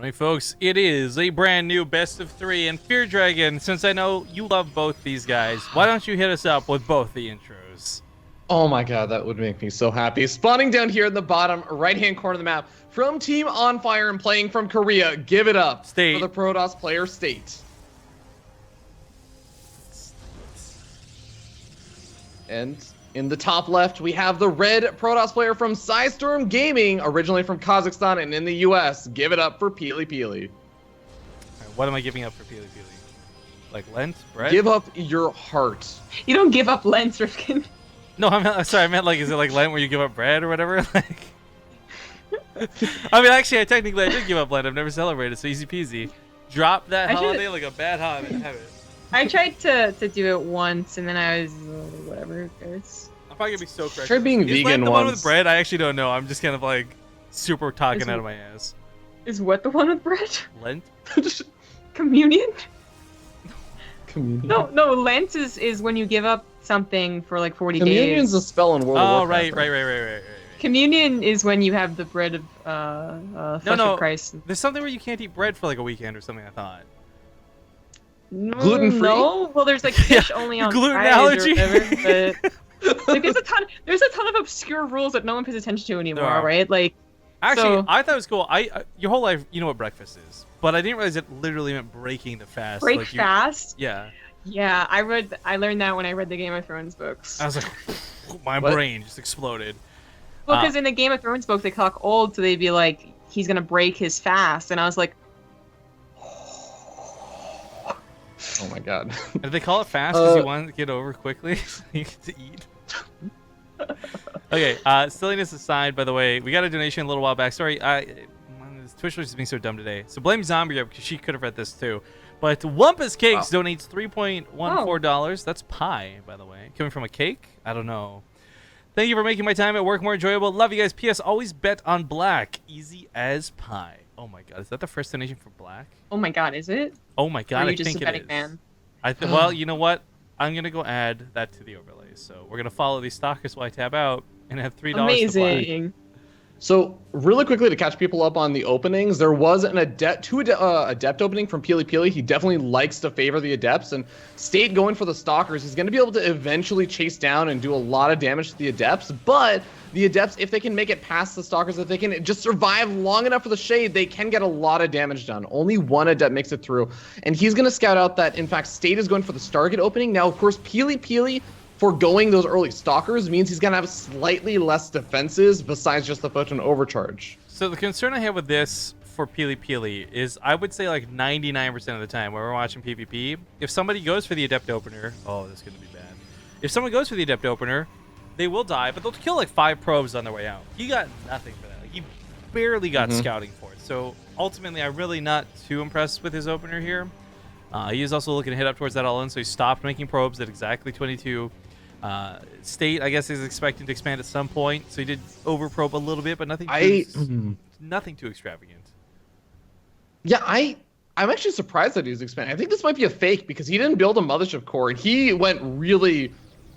Alright folks, it is a brand new best of 3 and Fear Dragon. Since I know you love both these guys, why don't you hit us up with both the intros? Oh my god, that would make me so happy. Spawning down here in the bottom right-hand corner of the map from Team On Fire and playing from Korea, give it up State. for the Protoss player State. And in the top left, we have the red Protoss player from Psystorm Gaming, originally from Kazakhstan and in the US. Give it up for PiLiPiLi. Right, what am I giving up for PvP? Like lent? Bread? Give up your heart. You don't give up Lens, Rifkin. No, I meant like, is it like Lent where you give up bread or whatever? Like, I mean, actually, I did give up Lent. I've never celebrated, so easy peasy. Drop that holiday like a bad habit. I tried to do it once, and then I was whatever. It's... I'm probably gonna be so correct. Try being is vegan Lent the once. one with bread? I actually don't know. I'm just kind of like super talking out of my ass. Is what the one with bread? Lent? Communion? Communion. No. Lent is when you give up something for like 40 Communion's days. a spell in World of Warcraft. Right. Communion is when you have the bread of flesh of Christ. There's something where you can't eat bread for like a weekend or something, I thought. Gluten-free? No, well, there's like fish only on gluten Fridays allergy. or whatever, but like, there's a ton of obscure rules that no one pays attention to anymore, right? Like, actually, so, I thought it was cool. Your whole life, you know what breakfast is, but I didn't realize it literally meant breaking the fast. break like fast. Yeah. Yeah, I learned that when I read the Game of Thrones books. I was like, my brain just exploded. Well, because in the Game of Thrones book, they clock old, so they'd be like, he's gonna break his fast, and I was like, Oh my god. Did they call it fast because you wanted to get over quickly? You get to eat. Okay, silliness aside, by the way, we got a donation a little while back. Sorry, Twitch was just being so dumb today. So blame Zombie because she could have read this too. But Wumpus Cakes donates $3.14. That's pie, by the way. Coming from a cake? I don't know. Thank you for making my time at work more enjoyable. Love you guys. P.S. Always bet on black. Easy as pie. Oh my god, is that the first donation for black? oh my god, is it? Oh my god, Or are I you just think a betting it is. man? Well, you know what? I'm gonna go add that to the overlay. So we're gonna follow these stalkers while I tab out and have $3 to buy. Amazing. So really quickly to catch people up on the openings, there was an adept opening from PiLiPiLi. He definitely likes to favor the adepts, and State going for the stalkers. He's going to be able to eventually chase down and do a lot of damage to the adepts, but the adepts, if they can make it past the stalkers, if they can just survive long enough for the shade, they can get a lot of damage done. Only one adept makes it through, and he's going to scout out that, in fact, State is going for the Stargate opening. Now, of course, PiLiPiLi foregoing those early stalkers means he's gonna have slightly less defenses besides just the photon overcharge. So the concern I have with this for PiLiPiLi is I would say like 99% of the time when we're watching PvP, if somebody goes for the adept opener, oh, this is gonna be bad. If someone goes for the adept opener, they will die, but they'll kill like 5 probes on their way out. He got nothing for that. Like, he barely got scouting for it. So ultimately, I'm really not too impressed with his opener here. He is also looking to hit up towards that all-in, so he stopped making probes at exactly 22. State, I guess, is expecting to expand at some point, so he did overprobe a little bit, but nothing too extravagant. Yeah, I'm actually surprised that he was expanding. I think this might be a fake because he didn't build a mothership core, and he went really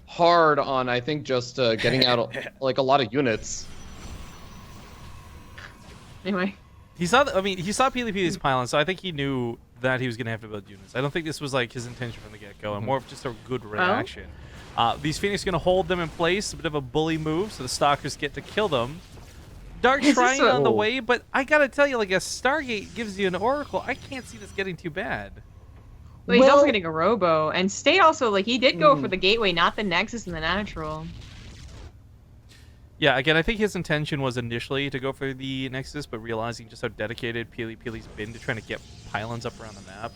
hard on, I think, just getting out like a lot of units. Anyway. He saw PvP's pylon, so I think he knew that he was going to have to build units. I don't think this was like his intention from the get-go, and more of just a good reaction. These Phoenix are going to hold them in place, a bit of a bully move, so the stalkers get to kill them. Dark Shrine on the way, but I got to tell you, like, a Stargate gives you an Oracle. I can't see this getting too bad. Well, he's also getting a Robo, and State also, like, he did go for the Gateway, not the Nexus and the Natural. Yeah, again, I think his intention was initially to go for the Nexus, but realizing just how dedicated PiLiPiLi's been to trying to get pylons up around the map,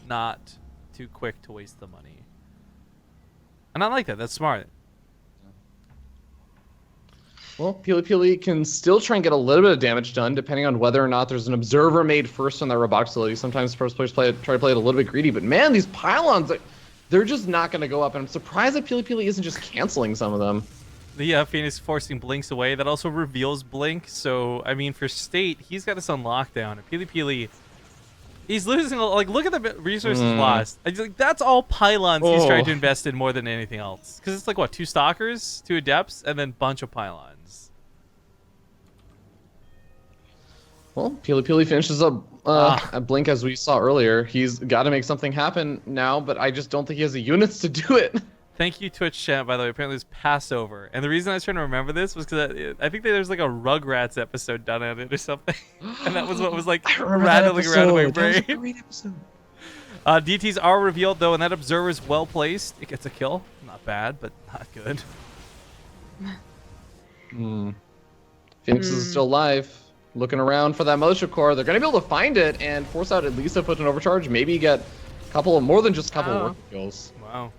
not too quick to waste the money. And I like that. That's smart. Well, PiLiPiLi can still try and get a little bit of damage done, depending on whether or not there's an observer made first on that robotics facility. Sometimes first players try to play it a little bit greedy, but man, these pylons, they're just not going to go up. And I'm surprised that PiLiPiLi isn't just canceling some of them. The Phoenix forcing Blinks away. That also reveals Blink. So, I mean, for State, he's got us on lockdown. And PiLiPiLi, he's losing, like, look at the resources lost. Like, that's all pylons he's trying to invest in more than anything else. Because it's like, what, 2 stalkers, 2 adepts, and then bunch of pylons. Well, PiLiPiLi finishes up a blink as we saw earlier. He's got to make something happen now, but I just don't think he has the units to do it. Thank you, Twitch chat, by the way. Apparently it's Passover. And the reason I was trying to remember this was because I think there's like a Rugrats episode done on it or something. And that was what was like rattling around in my brain. That was a great episode. DTs are revealed though, and that observer is well placed. It gets a kill. Not bad, but not good. Phoenix is still alive. Looking around for that mothership core. They're going to be able to find it and force out at least a foot in overcharge. Maybe get a couple of more than just a couple of work kills. Wow.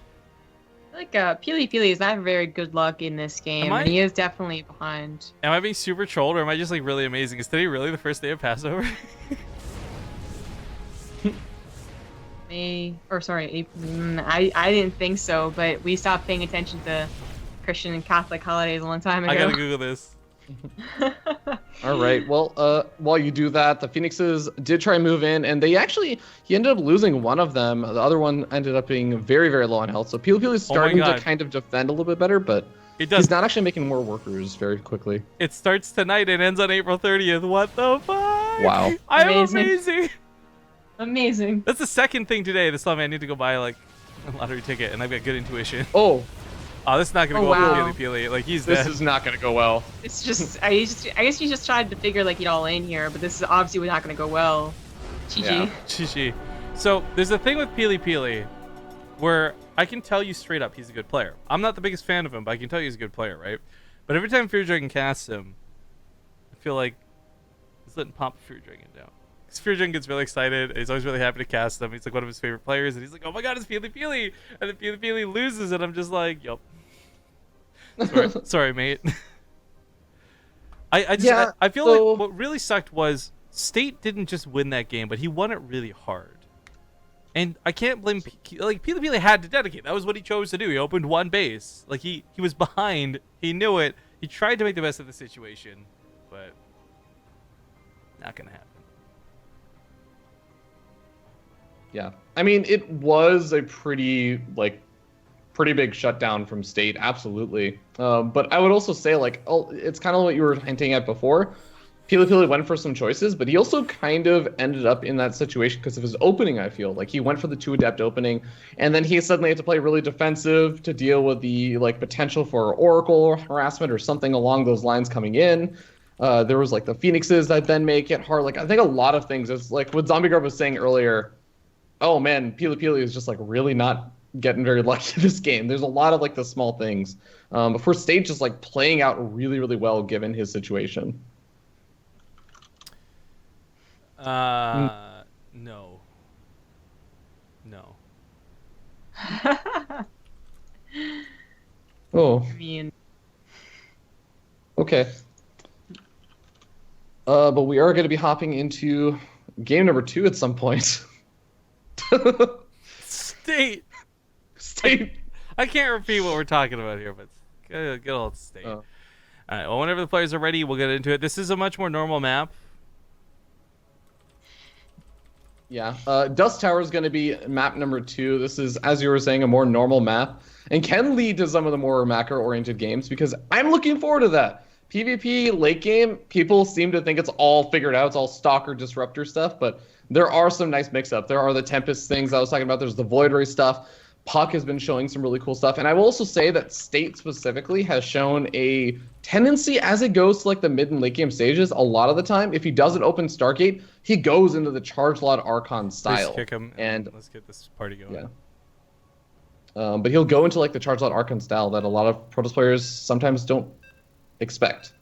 I feel like PiLiPiLi is not very good luck in this game, and he is definitely behind. Am I being super trolled, or am I just like really amazing? Is today really the first day of Passover? I didn't think so, but we stopped paying attention to Christian and Catholic holidays a long time ago. I gotta Google this. All right. Well, while you do that, the Phoenixes did try and move in, and he ended up losing one of them. The other one ended up being very, very low on health. So PiLiPiLi is starting to kind of defend a little bit better, but he's not actually making more workers very quickly. It starts tonight and ends on April 30th. What the fuck? Wow. I'm amazing. Amazing. That's the second thing today. This time I need to go buy like a lottery ticket, and I've got good intuition. Oh, this is not gonna go well for PiLiPiLi. Like he's dead. This is not gonna go well. It's just I guess you just tried to figure like it all in here, but this is obviously not gonna go well. GG. Yeah. GG. So there's a thing with PiLiPiLi where I can tell you straight up he's a good player. I'm not the biggest fan of him, but I can tell you he's a good player, right? But every time Fear Dragon casts him, I feel like he's letting Pop Fear Dragon down. Because Fear Dragon gets really excited, and he's always really happy to cast him. He's like one of his favorite players, and he's like, oh my god, it's PiLiPiLi! And then PiLiPiLi loses, and I'm just like, yup. Sorry, mate. I feel like what really sucked was State didn't just win that game, but he won it really hard. And I can't blame PiLiPiLi had to dedicate. That was what he chose to do. He opened one base. Like he was behind. He knew it. He tried to make the best of the situation, but not gonna happen. Yeah. I mean, it was a pretty big shutdown from State, absolutely. But I would also say, it's kind of what you were hinting at before. PiLiPiLi went for some choices, but he also kind of ended up in that situation because of his opening, I feel. Like, he went for the 2 Adept opening, and then he suddenly had to play really defensive to deal with the, potential for Oracle harassment or something along those lines coming in. There was, the Phoenixes that then make it hard. I think a lot of things. It's like what Zombie Guard was saying earlier. Oh, man, PiLiPiLi is just, really not getting very lucky this game. There's a lot of the small things. But for State, just playing out really, really well given his situation. No. Oh. I mean, okay. But we are going to be hopping into game number 2 at some point. State. I can't repeat what we're talking about here, but good old State. All right. Well, whenever the players are ready, we'll get into it. This is a much more normal map. Yeah. Dust Tower is going to be map number 2. This is, as you were saying, a more normal map and can lead to some of the more macro-oriented games because I'm looking forward to that. PvP late game, people seem to think it's all figured out. It's all Stalker Disruptor stuff, but there are some nice mix-up. There are the Tempest things I was talking about. There's the Void Ray stuff. Puck has been showing some really cool stuff. And I will also say that State specifically has shown a tendency as it goes to the mid and late game stages. A lot of the time, if he doesn't open Stargate, he goes into the Charge Lot Archon style. Please kick him and let's get this party going. Yeah. But he'll go into the Charge Lot Archon style that a lot of Protoss players sometimes don't expect.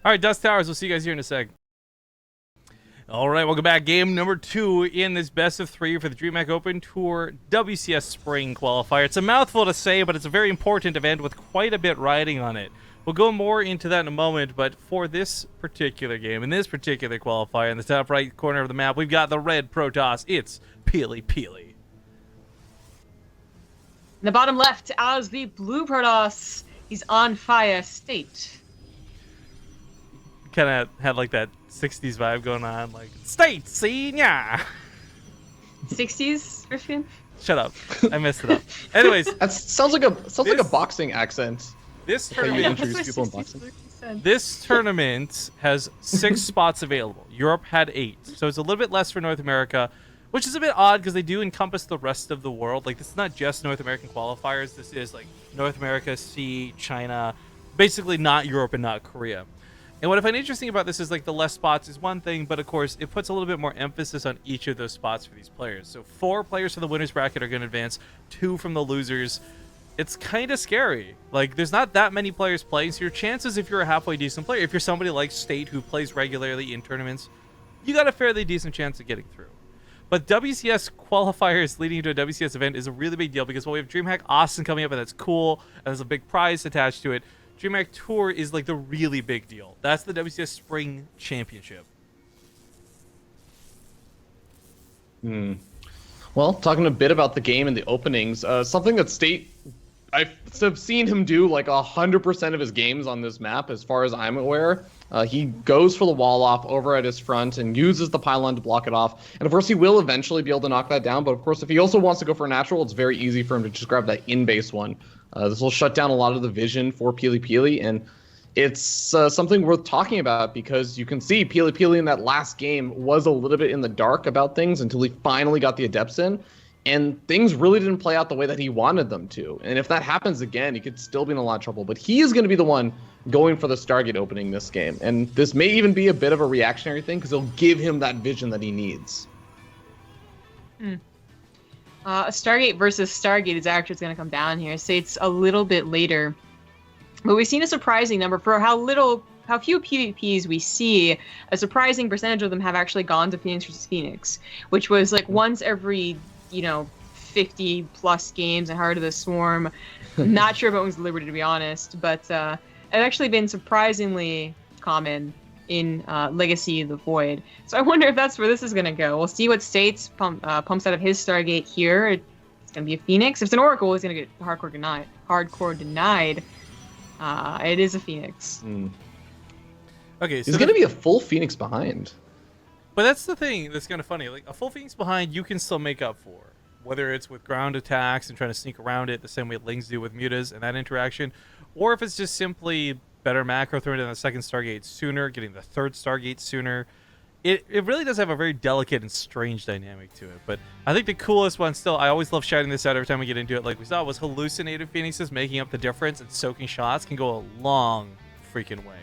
All right, Dust Towers. We'll see you guys here in a sec. All right, welcome back. Game number 2 in this best of 3 for the DreamHack Open Tour WCS Spring Qualifier. It's a mouthful to say, but it's a very important event with quite a bit riding on it. We'll go more into that in a moment, but for this particular game, in this particular qualifier, in the top right corner of the map, we've got the red Protoss. It's PiLiPiLi. in the bottom left, as the blue Protoss, he's on fire State. Kind of had that 60s vibe going on, State scene, yeah. 60s, Christian? Shut up. I messed it up. Anyways. That sounds like a boxing accent. This How you tournament, introduce people in boxing. said. This tournament has 6 spots available. Europe had 8, so it's a little bit less for North America, which is a bit odd because they do encompass the rest of the world. Like, this is not just North American qualifiers. This is like North America, C, China, basically not Europe and not Korea. And what I find interesting about this is, like, the less spots is one thing, but of course it puts a little bit more emphasis on each of those spots for these players. So 4 players from the winners bracket are going to advance, 2 from the losers. It's kind of scary. Like, there's not that many players playing, so your chances, if you're a halfway decent player, if you're somebody like State who plays regularly in tournaments, you got a fairly decent chance of getting through. But WCS qualifiers leading into a WCS event is a really big deal because, well, we have DreamHack Austin coming up, and that's cool, and there's a big prize attached to it. DreamHack Tour is like the really big deal. That's the WCS Spring Championship. Well, talking a bit about the game and the openings, something that State, I've seen him do like 100% of his games on this map, as far as I'm aware. He goes for the wall off over at his front and uses the pylon to block it off. And of course, he will eventually be able to knock that down. But of course, if he also wants to go for a natural, it's very easy for him to just grab that in-base one. This will shut down a lot of the vision for PiLiPiLi, and it's something worth talking about because you can see PiLiPiLi in that last game was a little bit in the dark about things until he finally got the Adepts in, and things really didn't play out the way that he wanted them to. And if that happens again, he could still be in a lot of trouble. But he is going to be the one going for the Stargate opening this game, and this may even be a bit of a reactionary thing because it'll give him that vision that he needs. Stargate versus Stargate is actually going to come down here. So it's a little bit later. But we've seen a surprising number for how few PvPs we see. A surprising percentage of them have actually gone to Phoenix versus Phoenix, which was like once every, 50 plus games and Heart of the Swarm. Not sure about Wings of Liberty, to be honest, but it's actually been surprisingly common in Legacy of the Void. So I wonder if that's where this is going to go. We'll see what States pumps out of his Stargate here. It's going to be a Phoenix. If it's an Oracle, it's going to get hardcore denied. It is a Phoenix. Okay, so there's going to be a full Phoenix behind. But that's the thing that's kind of funny. Like, a full Phoenix behind, you can still make up for. Whether it's with ground attacks and trying to sneak around it the same way Lings do with Mutas and that interaction, or if it's just simply better macro, throwing down the second Stargate sooner, getting the third Stargate sooner. It really does have a very delicate and strange dynamic to it. But I think the coolest one still, I always love shouting this out every time we get into it, like we saw, was hallucinated Phoenixes making up the difference, and soaking shots can go a long freaking way.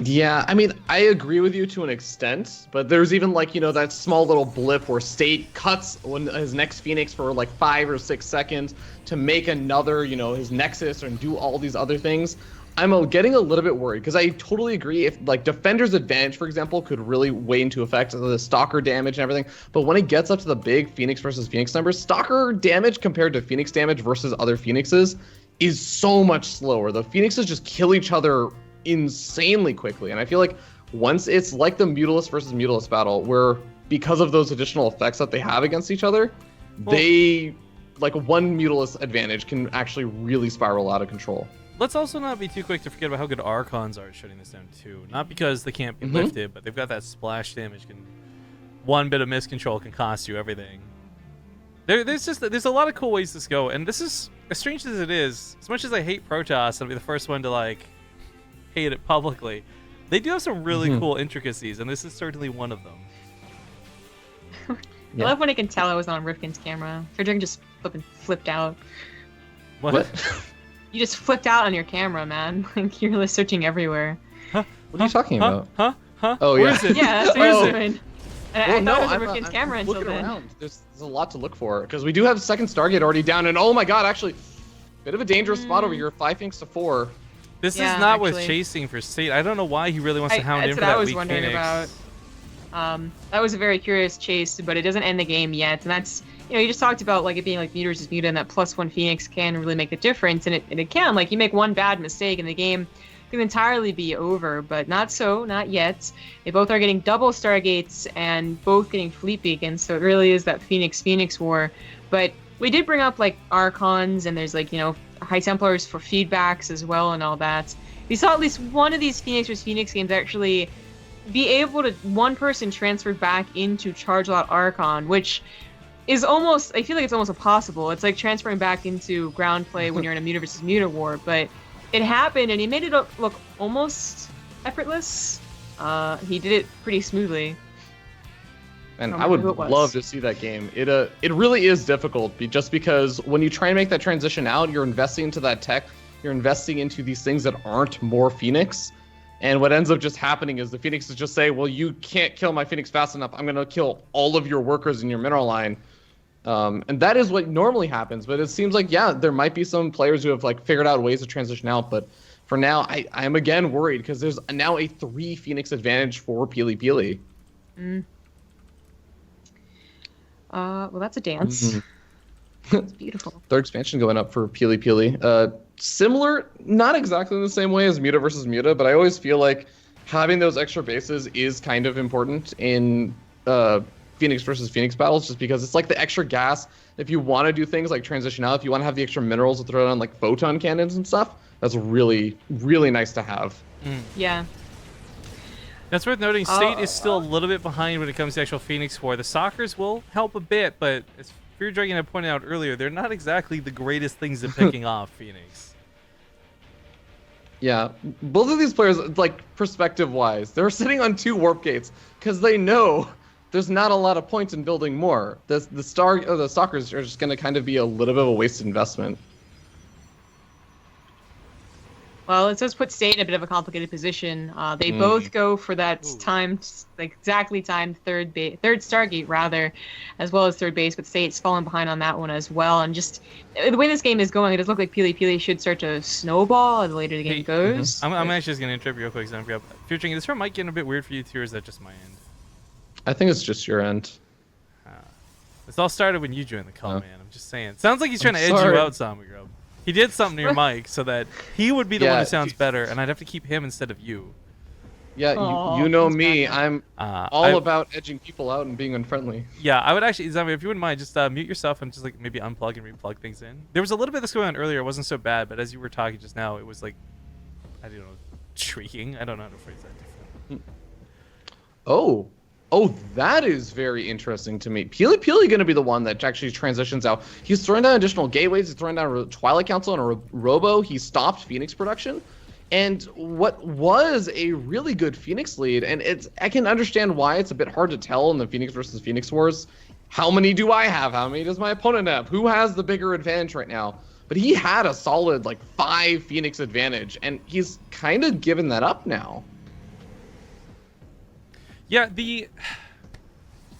Yeah, I mean, I agree with you to an extent, but there's even like, that small little blip where State cuts his next Phoenix for like 5 or 6 seconds to make another, his Nexus and do all these other things. I'm getting a little bit worried because I totally agree if like Defender's Advantage, for example, could really weigh into effect the Stalker damage and everything. But when it gets up to the big Phoenix versus Phoenix numbers, Stalker damage compared to Phoenix damage versus other Phoenixes is so much slower. The Phoenixes just kill each other insanely quickly, and I feel like once it's like the Mutalist versus Mutalist battle, where because of those additional effects that they have against each other, they like one Mutalist advantage can actually really spiral out of control. Let's also not be too quick to forget about how good Archons are at shutting this down too. Not because they can't be lifted, but they've got that splash damage. One bit of miscontrol can cost you everything. There's a lot of cool ways this go, and this is, as strange as it is, as much as I hate Protoss, I'll be the first one to like hate it publicly. They do have some really cool intricacies, and this is certainly one of them. I love when I can tell I was on Rifkin's camera. Frederick just flipped out. What? You just flipped out on your camera, man. Like, you're really searching everywhere. What are you talking about? Huh? Oh, Where yeah. is it? Yeah, that's what you're doing. And Well, I thought it was I'm Rifkin's camera until looking then. around. There's a lot to look for because we do have second Stargate already down, and oh my god, actually, bit of a dangerous spot over here. 5 Phoenix to 4. This Yeah, is not actually. with chasing for State. I don't know why he really wants to hound in That's for what I that was weak wondering Phoenix. about. That was a very curious chase, but it doesn't end the game yet. And that's, you just talked about like it being like Muta versus Muta, and that +1 Phoenix can really make the difference. And it can. Like, you make one bad mistake and the game can entirely be over, but not yet. They both are getting double Stargates and both getting fleet beacons, so it really is that Phoenix war. But we did bring up like Archons, and there's like, High Templars for feedbacks as well and all that. We saw at least one of these Phoenix vs. Phoenix games actually be able to one person transfer back into Charge Lot Archon, which is almost, I feel like it's almost impossible. It's like transferring back into ground play when you're in a Muta versus Muta war, but it happened, and he made it look almost effortless. He did it pretty smoothly. And I would love to see that game. It really is difficult just because when you try and make that transition out, you're investing into that tech, you're investing into these things that aren't more Phoenix. And what ends up just happening is the Phoenixes just say, well, you can't kill my Phoenix fast enough. I'm going to kill all of your workers in your mineral line. And that is what normally happens. But it seems like, yeah, there might be some players who have like figured out ways to transition out. But for now, I am again worried because there's now a 3 Phoenix advantage for PiLiPiLi. Well, that's a dance. It's beautiful. Third expansion going up for PiLiPiLi. Similar, not exactly in the same way as Muta versus Muta, but I always feel like having those extra bases is kind of important in Phoenix versus Phoenix battles, just because it's like the extra gas. If you want to do things like transition out, if you want to have the extra minerals to throw down like photon cannons and stuff, that's really, really nice to have. Yeah. That's worth noting. State is still a little bit behind when it comes to actual Phoenix War. The Stalkers will help a bit, but as Fear Dragon had pointed out earlier, they're not exactly the greatest things at picking off Phoenix. Yeah, both of these players, like perspective-wise, they're sitting on 2 warp gates because they know there's not a lot of points in building more. The Stalkers are just going to kind of be a little bit of a wasted investment. Well, it does put State in a bit of a complicated position. They both go for that timed, like exactly timed third Stargate rather, as well as third base. But State's falling behind on that one as well. And just the way this game is going, it does look like PiLiPiLi should start to snowball the later the game goes. I'm actually just gonna interrupt real quick. Fear Dragon, this room might get a bit weird for you too, or is that just my end? I think it's just your end. This all started when you joined the call, man. I'm just saying. Sounds like he's trying to edge you out, Zombie Grub. He did something to your mic so that he would be the one who sounds better, and I'd have to keep him instead of you. Yeah, you know me. I'm all about edging people out and being unfriendly. Yeah, I would actually, Zombie, if you wouldn't mind, just mute yourself and just like maybe unplug and replug things in. There was a little bit of this going on earlier. It wasn't so bad, but as you were talking just now, it was like, I don't know, shrieking. I don't know how to phrase that different. Oh, that is very interesting to me. PiLiPiLi going to be the one that actually transitions out. He's throwing down additional gateways. He's throwing down a Twilight Council and a Robo. He stopped Phoenix production. And what was a really good Phoenix lead, and I can understand why it's a bit hard to tell in the Phoenix versus Phoenix wars. How many do I have? How many does my opponent have? Who has the bigger advantage right now? But he had a solid like 5 Phoenix advantage, and he's kind of given that up now. Yeah,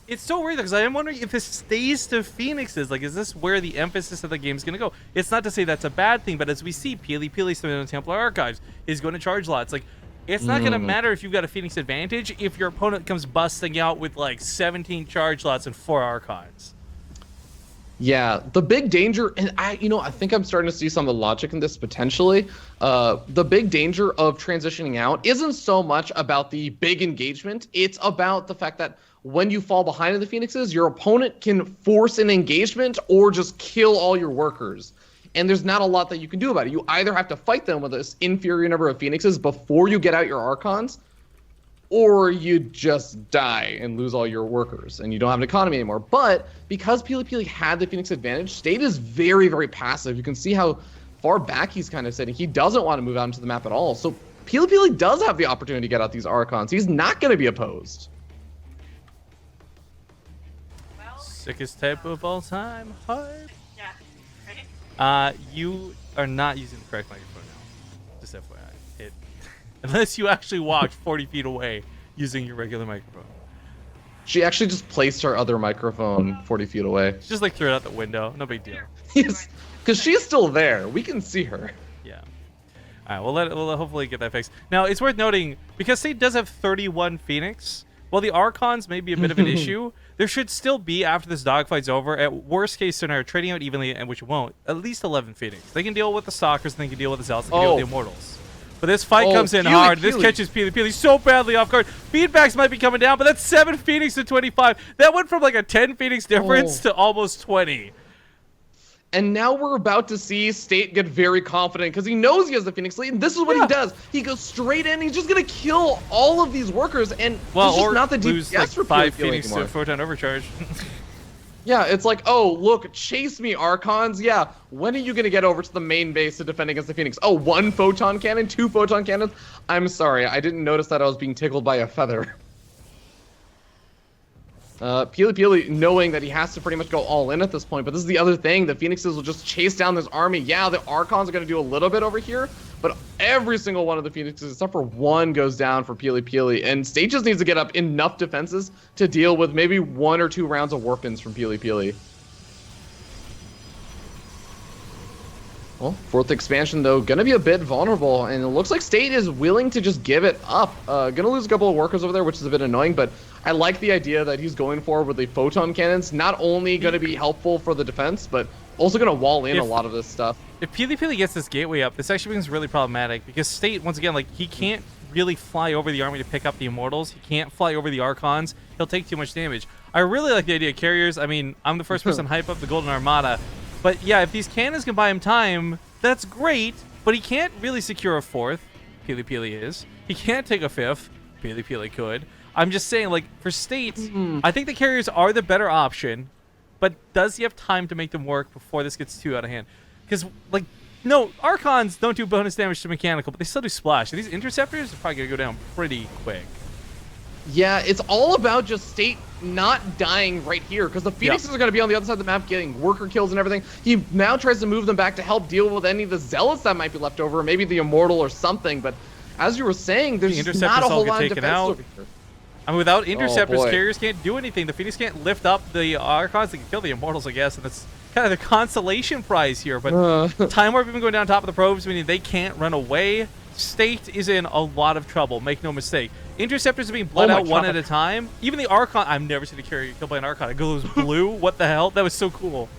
it's so weird because I am wondering if this stays to Phoenixes. Like, is this where the emphasis of the game is going to go? It's not to say that's a bad thing, but as we see, PiLiPiLi, some of the Templar Archives, is going to charge lots. Like, it's not going to matter if you've got a Phoenix advantage if your opponent comes busting out with like 17 charge lots and 4 Archons. Yeah, the big danger, and I think I'm starting to see some of the logic in this potentially. The big danger of transitioning out isn't so much about the big engagement. It's about the fact that when you fall behind in the Phoenixes, your opponent can force an engagement or just kill all your workers. And there's not a lot that you can do about it. You either have to fight them with this inferior number of Phoenixes before you get out your Archons, or you just die and lose all your workers and you don't have an economy anymore. But because PiLiPiLi had the Phoenix advantage, State is very, very passive. You can see how far back he's kind of sitting. He doesn't want to move out into the map at all. So PiLiPiLi does have the opportunity to get out these Archons. He's not going to be opposed. Sickest type of all time. Hype. Yeah, right? You are not using the correct microphone now. Just FYI. Unless you actually walked 40 feet away using your regular microphone. She actually just placed her other microphone 40 feet away. She just like threw it out the window. No big deal. Yes, because she's still there. We can see her. Yeah. All right, we'll hopefully get that fixed. Now, it's worth noting, because State does have 31 Phoenix, while the Archons may be a bit of an issue, there should still be, after this dogfight's over, at worst case scenario, trading out evenly, and which it won't, at least 11 Phoenix. They can deal with the Stalkers, and they can deal with the Zealots, they can deal with the Immortals. But this fight comes in hard. This catches PiLiPiLi so badly off guard. Feedbacks might be coming down, but that's 7 Phoenix to 25. That went from like a 10 Phoenix difference to almost 20. And now we're about to see State get very confident because he knows he has the Phoenix lead, and this is what he does. He goes straight in. He's just going to kill all of these workers, and there's just not the DPS like for 5 PiLiPiLi Phoenix anymore. to Photon Overcharge. Yeah, it's like, oh, look, chase me, Archons. Yeah, when are you going to get over to the main base to defend against the Phoenix? Oh, 1 photon cannon, 2 photon cannons? I'm sorry, I didn't notice that I was being tickled by a feather. PiLiPiLi knowing that he has to pretty much go all in at this point, but this is the other thing. The Phoenixes will just chase down this army. Yeah, the Archons are going to do a little bit over here, but every single one of the Phoenixes, except for one, goes down for PiLiPiLi, and State just needs to get up enough defenses to deal with maybe 1 or 2 rounds of warpins from PiLiPiLi. Well, 4th expansion, though, going to be a bit vulnerable, and it looks like State is willing to just give it up. Going to lose a couple of workers over there, which is a bit annoying, but I like the idea that he's going forward with the photon cannons. Not only going to be helpful for the defense, but also going to wall in a lot of this stuff. If PiLiPiLi gets this gateway up, this actually becomes really problematic, because State, once again, like, he can't really fly over the army to pick up the Immortals. He can't fly over the Archons. He'll take too much damage. I really like the idea of carriers. I mean, I'm the first person to hype up the Golden Armada. But yeah, if these cannons can buy him time, that's great, but he can't really secure a 4th. PiLiPiLi is. He can't take a 5th. PiLiPiLi could. I'm just saying, like, for State, I think the carriers are the better option, but does he have time to make them work before this gets too out of hand? Because, like, no, Archons don't do bonus damage to mechanical, but they still do splash. And these interceptors are probably going to go down pretty quick. Yeah, it's all about just State not dying right here, because the Phoenixes are going to be on the other side of the map getting worker kills and everything. He now tries to move them back to help deal with any of the Zealots that might be left over, or maybe the Immortal or something, but as you were saying, there's just not a whole lot of defense over here. I mean, without interceptors, carriers can't do anything. The Phoenix can't lift up the Archons. They can kill the Immortals, I guess, and that's kind of the consolation prize here. But Time Warp even going down top of the probes, meaning they can't run away. State is in a lot of trouble, make no mistake. Interceptors are being bled out one at a time. Even the Archon, I've never seen a carrier killed by an Archon. It goes blue. What the hell? That was so cool.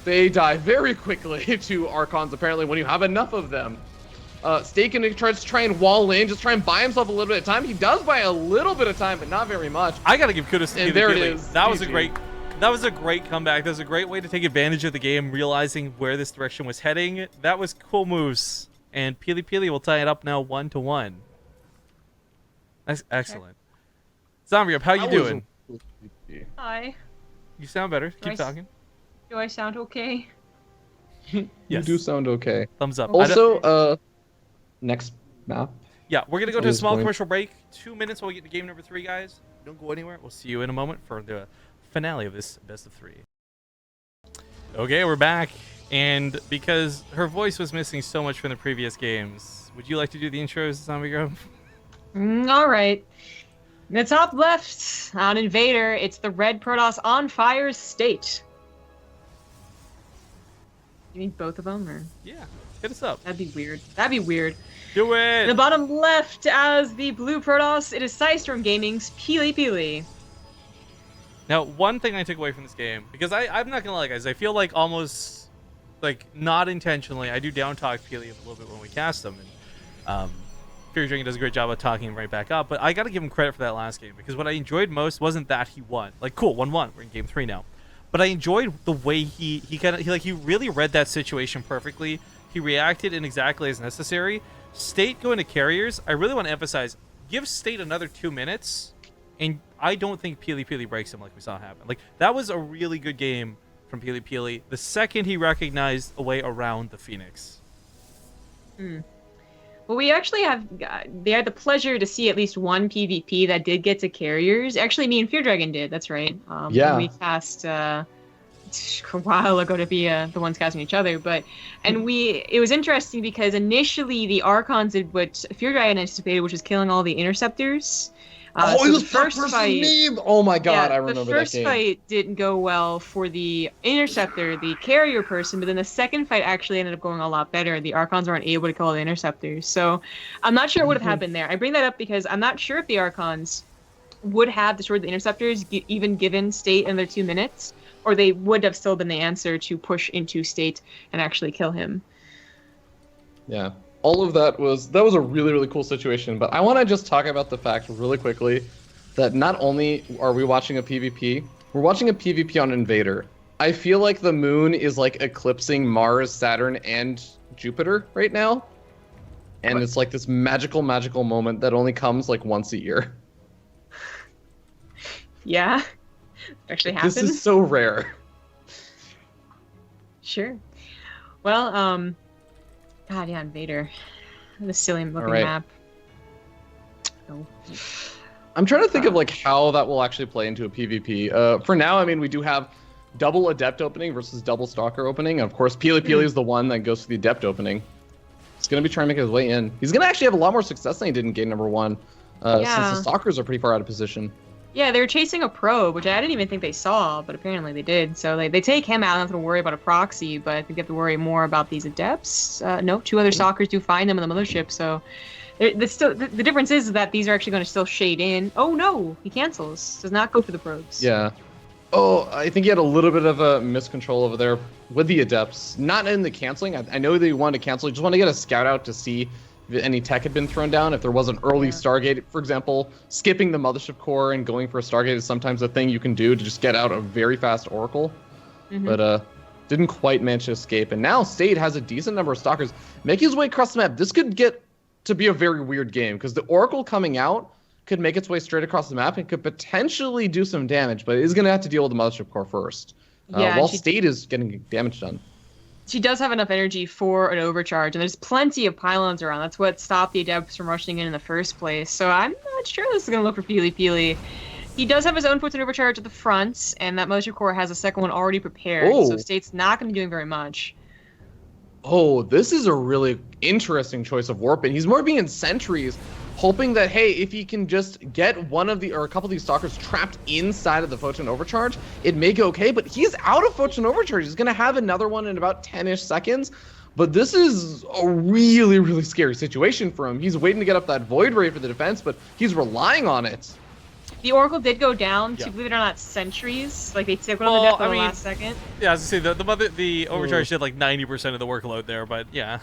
They die very quickly to Archons, apparently, when you have enough of them. State can try and wall in, just try and buy himself a little bit of time. He does buy a little bit of time, but not very much. I gotta give kudos to and there it is. That was a great comeback. That was a great way to take advantage of the game, realizing where this direction was heading. That was cool moves. And PiLiPiLi will tie it up now 1-1. That's excellent. Zombie, how you doing? Hi. You sound better. Keep talking. Do I sound okay? You do sound okay. Thumbs up. Also, next map. Yeah, we're gonna go to a small commercial break. 2 minutes while we get to game number 3, guys. Don't go anywhere. We'll see you in a moment for the finale of this best of 3. Okay, we're back. And because her voice was missing so much from the previous games, would you like to do the intros, Zombie Girl? All right. In the top left, on Invader, it's the Red Protoss on fire State. You need both of them, or? Yeah, hit us up. That'd be weird. That'd be weird. Do it! In the bottom left, as the Blue Protoss, it is Systorm Gaming's PiLiPiLi. Now, one thing I took away from this game, because I'm not gonna lie, guys, I feel like almost, like, not intentionally, I do down-talk PiLi a little bit when we cast them, and Fury Dragon does a great job of talking him right back up, but I gotta give him credit for that last game, because what I enjoyed most wasn't that he won. Like, cool, 1-1, we're in game 3 now. But I enjoyed the way he really read that situation perfectly. He reacted in exactly as necessary. State going to carriers, I really want to emphasize, give State another 2 minutes, and I don't think PiLiPiLi breaks him like we saw happen. Like, that was a really good game from PiLiPiLi the second he recognized a way around the Phoenix. Well, we actually they had the pleasure to see at least one PvP that did get to carriers. Actually, me and Fear Dragon did. That's right. Yeah. We cast a while ago to be the ones casting each other, but it was interesting because initially the Archons did what Fear Dragon anticipated, which was killing all the interceptors. So the first fight. Oh my god, I remember that game. The first fight didn't go well for the interceptor, the carrier person, but then the second fight actually ended up going a lot better. The Archons weren't able to kill the interceptors, so I'm not sure what would have happened there. I bring that up because I'm not sure if the Archons would have destroyed the interceptors, even given State another 2 minutes, or they would have still been the answer to push into State and actually kill him. Yeah. All of that was a really, really cool situation, but I want to just talk about the fact really quickly that not only are we watching a PvP, we're watching a PvP on Invader. I feel like the moon is like eclipsing Mars, Saturn, and Jupiter right now. And it's like this magical, magical moment that only comes like once a year. Yeah. actually happen. This is so rare. Sure. Well, God, yeah, Invader. The silly looking right. map. Oh. I'm trying to think of like how that will actually play into a PvP. For now, I mean, we do have double Adept opening versus double Stalker opening. Of course, PiLiPiLi is the one that goes to the Adept opening. He's going to be trying to make his way in. He's going to actually have a lot more success than he did in game number 1, since the Stalkers are pretty far out of position. Yeah, they were chasing a probe, which I didn't even think they saw, but apparently they did. So they take him out, not to worry about a proxy, but I think they have to worry more about these Adepts. No, 2 other Stalkers do find them in the mothership, so the difference is that these are actually going to still shade in. Oh no, he cancels. Does not go for the probes. Yeah. Oh, I think he had a little bit of a miscontrol over there with the Adepts. Not in the canceling. I know they wanted to cancel. He just wanted to get a scout out to see if any tech had been thrown down. If there was an early Stargate, for example, skipping the Mothership core and going for a Stargate is sometimes a thing you can do to just get out a very fast Oracle. But didn't quite manage to escape. And now State has a decent number of Stalkers making his way across the map. This could get to be a very weird game because the Oracle coming out could make its way straight across the map and could potentially do some damage, but it is going to have to deal with the Mothership core first. While State is getting damage done. She does have enough energy for an overcharge, and there's plenty of pylons around. That's what stopped the Adepts from rushing in the first place. So I'm not sure this is going to look for PiLiPiLi. He does have his own potent overcharge at the front, and that Mothership core has a second one already prepared. So State's not going to be doing very much. Oh, this is a really interesting choice of warp, and he's more being in sentries, hoping that, hey, if he can just get one of the, or a couple of these Stalkers trapped inside of the Photon Overcharge, it may go okay, but he's out of Photon Overcharge. He's going to have another one in about 10-ish seconds, but this is a really, really scary situation for him. He's waiting to get up that Void Ray for the defense, but he's relying on it. The Oracle did go down to, believe it or not, sentries. Like, they took one on the death on the last second. Yeah, I was going to say, the Overcharge did like 90% of the workload there, but yeah.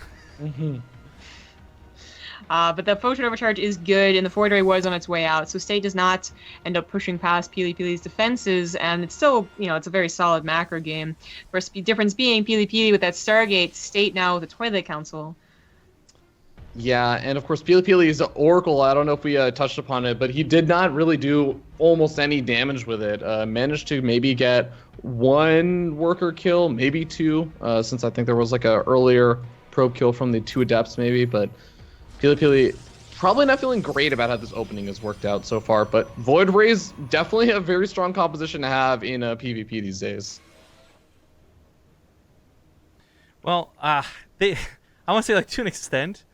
But the Photon Overcharge is good, and the Void Ray was on its way out, so State does not end up pushing past PiLiPiLi's defenses, and it's still, it's a very solid macro game. Of course, the difference being PiLiPiLi with that Stargate, State now with the Twilight Council. Yeah, and of course, PiLiPiLi is an Oracle. I don't know if we touched upon it, but he did not really do almost any damage with it. Managed to maybe get 1 worker kill, maybe 2, since I think there was like a earlier probe kill from the 2 Adepts maybe, but PiLiPiLi probably not feeling great about how this opening has worked out so far, but Void Ray's definitely a very strong composition to have in PvP these days. Well, I want to say, like, to an extent,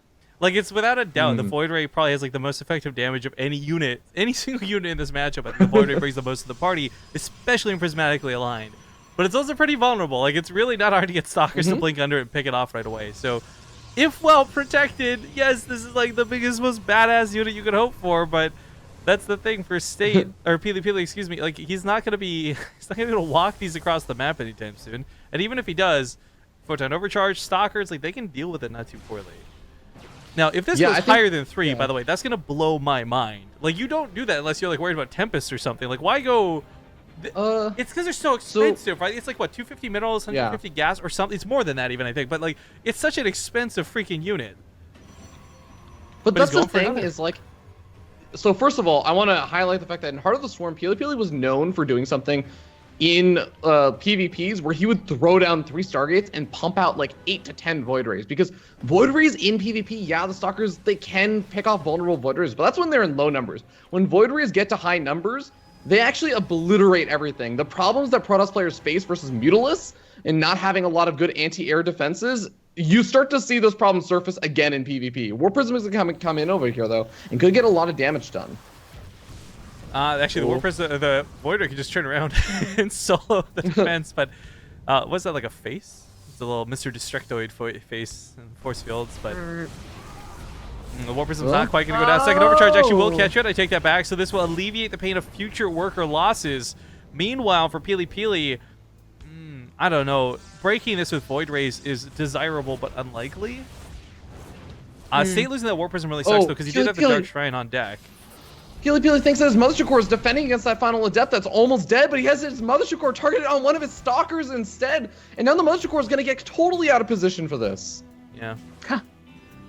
like, it's without a doubt, the Void Ray probably has, like, the most effective damage of any unit, any single unit in this matchup. I think the Void Ray brings the most to the party, especially when prismatically aligned. But it's also pretty vulnerable. Like, it's really not hard to get Stalkers to blink under it and pick it off right away. So, if well protected, yes, this is, like, the biggest, most badass unit you could hope for, but that's the thing for State, or PiLiPiLi, excuse me, like, he's not going to be able to walk these across the map anytime soon. And even if he does, Photon Overcharge, Stalkers, like, they can deal with it not too poorly. Now, if this goes higher than 3, by the way, that's going to blow my mind. Like, you don't do that unless you're, like, worried about Tempest or something. Like, why go... it's because they're so expensive, right? It's like, what, 250 minerals, 150 gas, or something? It's more than that, even, I think. But, like, it's such an expensive freaking unit. But that's the thing, is, like... So, first of all, I want to highlight the fact that in Heart of the Swarm, PiLiPiLi was known for doing something in PvPs where he would throw down 3 Stargates and pump out like 8 to 10 Void Rays, because Void Rays in PvP, the Stalkers, they can pick off vulnerable Void Rays, but that's when they're in low numbers. When Void Rays get to high numbers, they actually obliterate everything. The problems that Protoss players face versus Mutalists and not having a lot of good anti-air defenses, you start to see those problems surface again in PvP. War Prism is going to come in over here, though, and could get a lot of damage done. Actually, the War Prism, the Void Ray can just turn around and solo the defense, but what's that, like a face? It's a little Mr. Destructoid face and force fields, but the War Prism's not quite going to go down. Second Overcharge actually will catch it. I take that back, so this will alleviate the pain of future worker losses. Meanwhile, for PiLiPiLi, I don't know. Breaking this with Void Rays is desirable but unlikely. State losing that War Prism really sucks, though, because he did have the Dark Shrine on deck. PiLiPiLi thinks that his Mothership Core is defending against that final Adept that's almost dead, but he has his Mothership Core targeted on one of his Stalkers instead, and now the Mothership Core is going to get totally out of position for this. Yeah.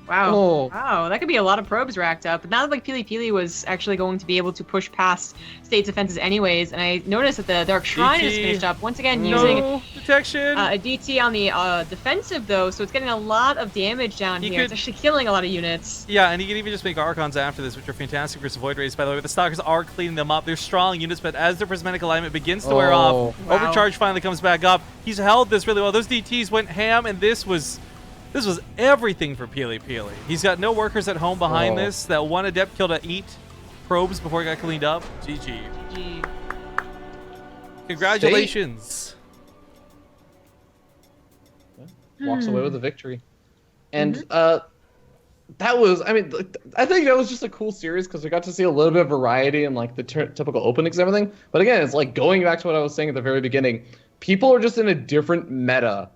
Wow. Oh. Wow, that could be a lot of probes racked up. But now that like PiLiPiLi was actually going to be able to push past State's defenses anyways, and I noticed that the Dark Shrine is DT. finished up once again No using detection. a DT on the defensive though, so it's getting a lot of damage down here. It's actually killing a lot of units. Yeah, and you can even just make Archons after this, which are fantastic versus Void Rays, by the way. The Stalkers are cleaning them up. They're strong units, but as their prismatic alignment begins to wear off, Wow. Overcharge finally comes back up. He's held this really well. Those DTs went ham, and this was everything for PiLiPiLi. He's got no workers at home behind this. That one Adept killed 8 probes before he got cleaned up. GG. GG. Congratulations. Walks away with a victory. And that was, I mean, I think that was just a cool series because we got to see a little bit of variety in like the typical openings and everything. But again, it's like going back to what I was saying at the very beginning. People are just in a different meta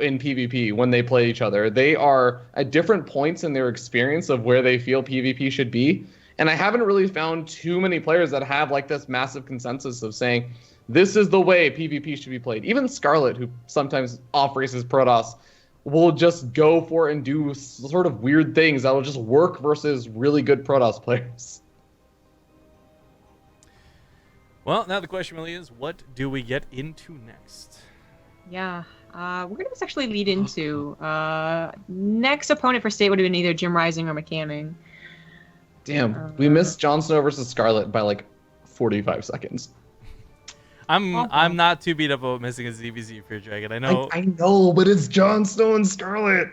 in PvP when they play each other. They are at different points in their experience of where they feel PvP should be. And I haven't really found too many players that have like this massive consensus of saying, this is the way PvP should be played. Even Scarlet, who sometimes off-races Protoss, will just go for it and do sort of weird things that will just work versus really good Protoss players. Well, now the question really is, what do we get into next? Yeah. We're going to actually lead into next opponent for State would have been either Jim Rising or McCamming. Damn, we missed Jon Snow versus Scarlet by like 45 seconds. I'm not too beat up about missing a ZVZ for Dragon. I know. I know, but it's Jon Snow and Scarlet.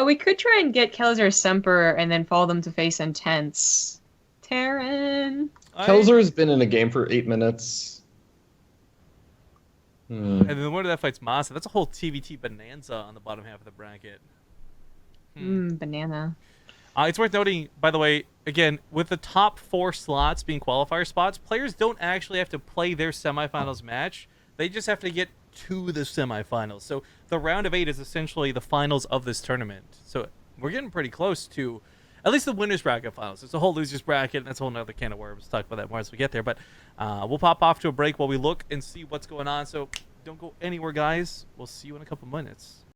We could try and get Kelzer Semper and then follow them to face Intense. Terran. Kelzer's been in a game for 8 minutes. And then the winner that fights Masa, that's a whole TVT bonanza on the bottom half of the bracket. Banana. It's worth noting, by the way, again, with the top 4 slots being qualifier spots, players don't actually have to play their semifinals match. They just have to get to the semifinals. So the round of 8 is essentially the finals of this tournament. So we're getting pretty close to at least the winner's bracket finals. It's a whole loser's bracket, and that's a whole nother can of worms. We'll talk about that more as we get there. But we'll pop off to a break while we look and see what's going on. So don't go anywhere, guys. We'll see you in a couple minutes.